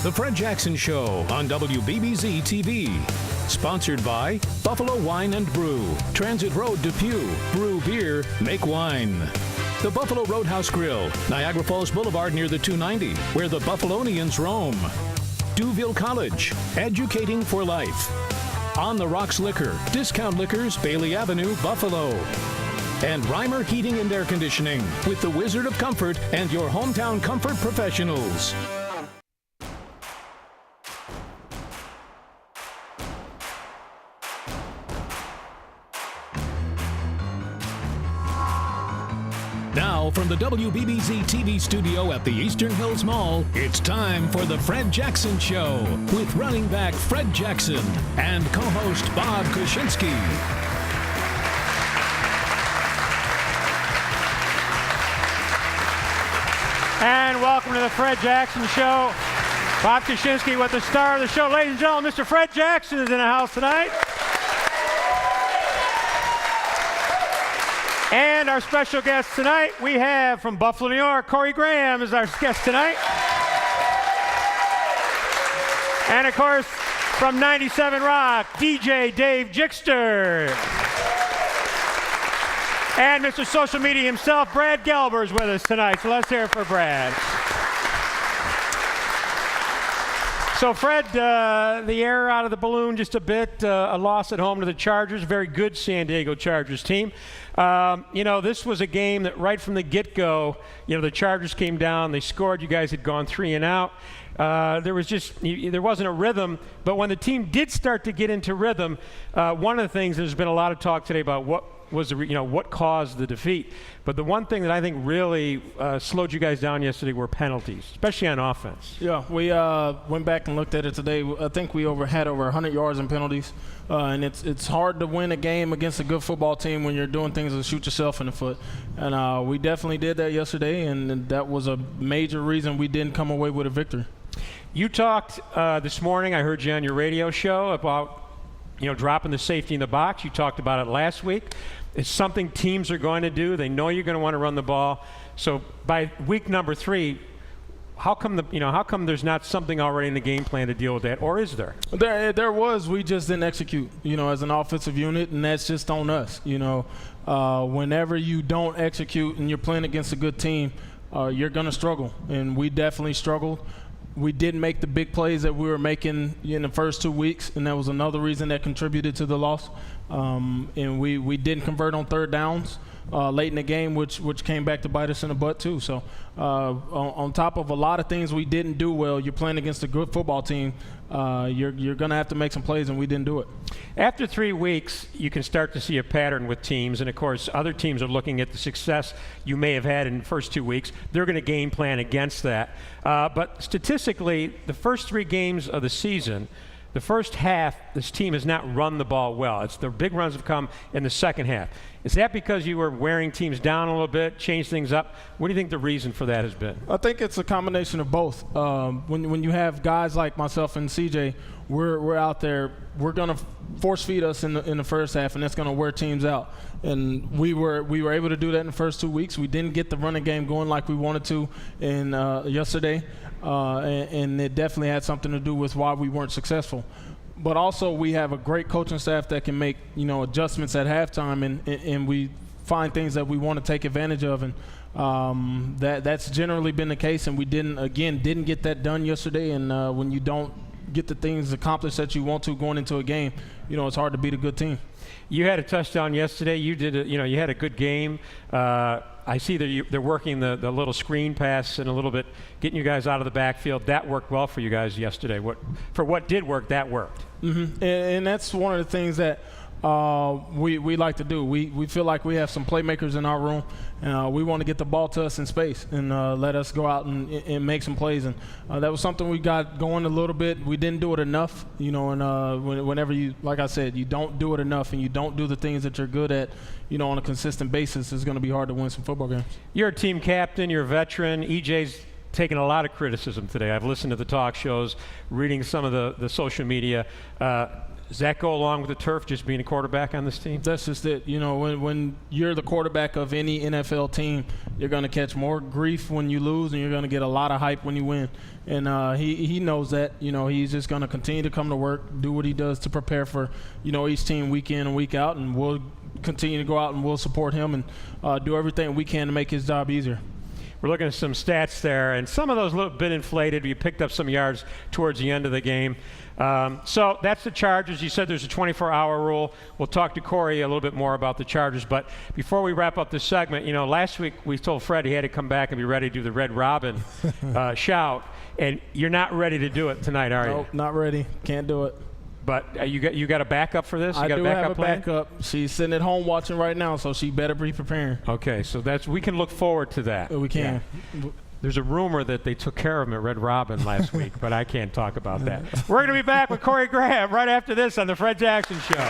The Fred Jackson Show on WBBZ-TV. Sponsored by Buffalo Wine and Brew, Transit Road, Depew. Brew beer, make wine. The Buffalo Roadhouse Grill, Niagara Falls Boulevard near the 290, where the Buffalonians roam. Duville College, educating for life. On the Rocks Liquor, Discount Liquors, Bailey Avenue, Buffalo. And Reimer Heating and Air Conditioning with the Wizard of Comfort and your hometown comfort professionals. Now, from the WBBZ-TV studio at the Eastern Hills Mall, it's time for the Fred Jackson Show with running back Fred Jackson and co-host Bob Kuczynski. And welcome to the Fred Jackson Show. Bob Kuczynski with the star of the show. Ladies and gentlemen, Mr. Fred Jackson is in the house tonight. And our special guest tonight, we have from Buffalo, New York, Corey Graham is our guest tonight. And of course, from 97 Rock, DJ Dave Jixter. And Mr. Social Media himself, Brad Gelber, is with us tonight. So let's hear it for Brad. So Fred, the air out of the balloon just a bit, a loss at home to the Chargers, very good San Diego Chargers team. This was a game that right from the get-go, the Chargers came down, they scored, you guys had gone 3 and out. There wasn't a rhythm, but when the team did start to get into rhythm, one of the things, there's been a lot of talk today about what caused the defeat. But the one thing that I think really slowed you guys down yesterday were penalties, especially on offense. Yeah, we went back and looked at it today. I think we had over 100 yards in penalties. And it's hard to win a game against a good football team when you're doing things to shoot yourself in the foot. And we definitely did that yesterday, and that was a major reason we didn't come away with a victory. You talked this morning, I heard you on your radio show, about dropping the safety in the box. You talked about it last week. It's something teams are going to do. They know you're going to want to run the ball. So by week number 3, how come there's not something already in the game plan to deal with that, or is there? There was. We just didn't execute, as an offensive unit, and that's just on us. Whenever you don't execute and you're playing against a good team, you're going to struggle, and we definitely struggled. We didn't make the big plays that we were making in the first 2 weeks, and that was another reason that contributed to the loss. And we didn't convert on third downs late in the game, which came back to bite us in the butt too. So on top of a lot of things we didn't do well, you're playing against a good football team. You're going to have to make some plays, and we didn't do it. After 3 weeks, you can start to see a pattern with teams, and of course, other teams are looking at the success you may have had in the first 2 weeks. They're going to game plan against that. But statistically, the first 3 games of the season, the first half, this team has not run the ball well. It's the big runs have come in the second half. Is that because you were wearing teams down a little bit, changed things up? What do you think the reason for that has been? I think it's a combination of both. When you have guys like myself and CJ, we're out there. We're going to force feed us in the first half, and that's going to wear teams out. And we were able to do that in the first 2 weeks. We didn't get the running game going like we wanted to yesterday, and it definitely had something to do with why we weren't successful. But also, we have a great coaching staff that can make adjustments at halftime, and we find things that we want to take advantage of, and that's generally been the case. And we didn't get that done yesterday. And when you don't get the things accomplished that you want to going into a game, it's hard to beat a good team. You had a touchdown yesterday. You did you had a good game. I see that they're working the little screen pass and a little bit getting you guys out of the backfield. That worked well for you guys yesterday. What did work, that worked. Mm-hmm. And that's one of the things that we like to do. We feel like we have some playmakers in our room, and we want to get the ball to us in space and let us go out and make some plays. And that was something we got going a little bit. We didn't do it enough, and whenever you, like I said, you don't do it enough and you don't do the things that you're good at, on a consistent basis, it's going to be hard to win some football games. You're a team captain, you're a veteran. EJ's taken a lot of criticism today. I've listened to the talk shows, reading some of the social media. Does that go along with the turf, just being a quarterback on this team? That's just it. You know, when you're the quarterback of any NFL team, you're going to catch more grief when you lose, and you're going to get a lot of hype when you win. And he knows that. You know, he's just going to continue to come to work, do what he does to prepare for, you know, each team week in and week out, and we'll continue to go out and we'll support him and do everything we can to make his job easier. We're looking at some stats there, and some of those a little bit inflated. You picked up some yards towards the end of the game. So that's the Chargers. You said there's a 24-hour rule. We'll talk to Corey a little bit more about the Chargers. But before we wrap up this segment, you know, last week we told Fred he had to come back and be ready to do the Red Robin shout, and you're not ready to do it tonight, are you? Nope, not ready. Can't do it. But you got a backup for this? I got do a backup have a plan? backup. She's sitting at home watching right now, so she better be preparing. Okay, so we can look forward to that. We can. Yeah. There's a rumor that they took care of him at Red Robin last week, but I can't talk about that. We're going to be back with Corey Graham right after this on the Fred Jackson Show.